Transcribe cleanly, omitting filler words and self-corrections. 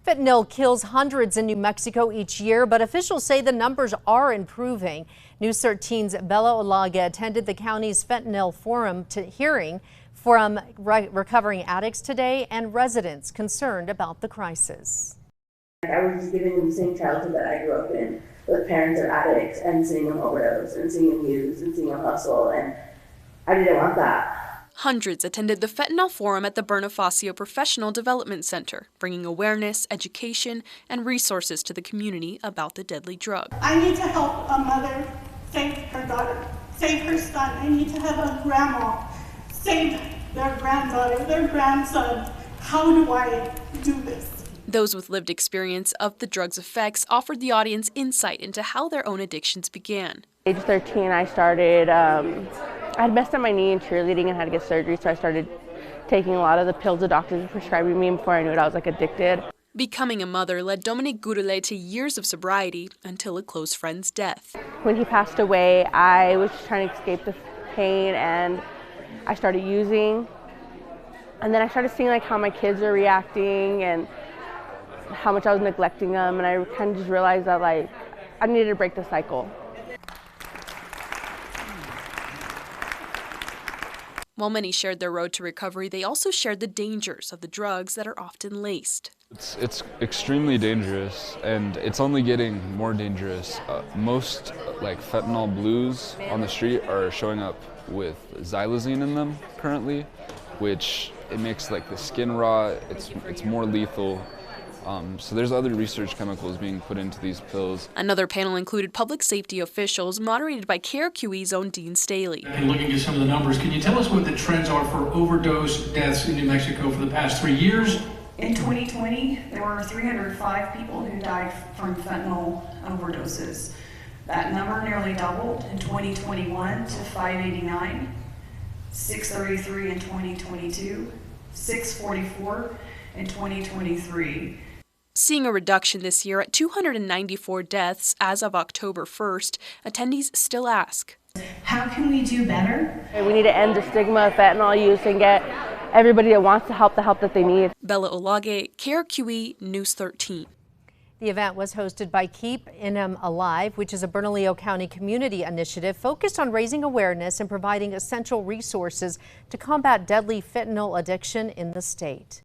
Fentanyl kills hundreds in New Mexico each year, but officials say the numbers are improving. News 13's Bella Olaga attended the county's Fentanyl Forum hearing from recovering addicts today and residents concerned about the crisis. I was just giving them the same childhood that I grew up in, with parents of addicts and seeing them overdose and seeing them use and seeing them hustle, and I didn't want that. Hundreds attended the Fentanyl Forum at the BernCo Professional Development Center, bringing awareness, education, and resources to the community about the deadly drug. I need to help a mother save her daughter, save her son. I need to have a grandma save their granddaughter, their grandson. How do I do this? Those with lived experience of the drug's effects offered the audience insight into how their own addictions began. Age 13, I started, I had messed up my knee in cheerleading and had to get surgery, so I started taking a lot of the pills the doctors were prescribing me. Before I knew it, I was addicted. Becoming a mother led Dominique Gurule to years of sobriety until a close friend's death. When he passed away, I was just trying to escape the pain, and I started using. And then I started seeing how my kids are reacting and how much I was neglecting them, and I kind of just realized that I needed to break the cycle. While many shared their road to recovery, they also shared the dangers of the drugs that are often laced. It's extremely dangerous, and it's only getting more dangerous. Most fentanyl blues on the street are showing up with xylazine in them currently, which it makes the skin rot. It's more lethal. So there's other research chemicals being put into these pills. Another panel included public safety officials, moderated by KRQE's own Dean Staley. And looking at some of the numbers, can you tell us what the trends are for overdose deaths in New Mexico for the past 3 years? In 2020, there were 305 people who died from fentanyl overdoses. That number nearly doubled in 2021 to 589, 633 in 2022, 644 in 2023. Seeing a reduction this year at 294 deaths as of October 1st, attendees still ask, how can we do better? We need to end the stigma of fentanyl use and get everybody that wants to help the help that they need. Bella Olaga, KRQE News 13. The event was hosted by Keep NM Alive, which is a Bernalillo County community initiative focused on raising awareness and providing essential resources to combat deadly fentanyl addiction in the state.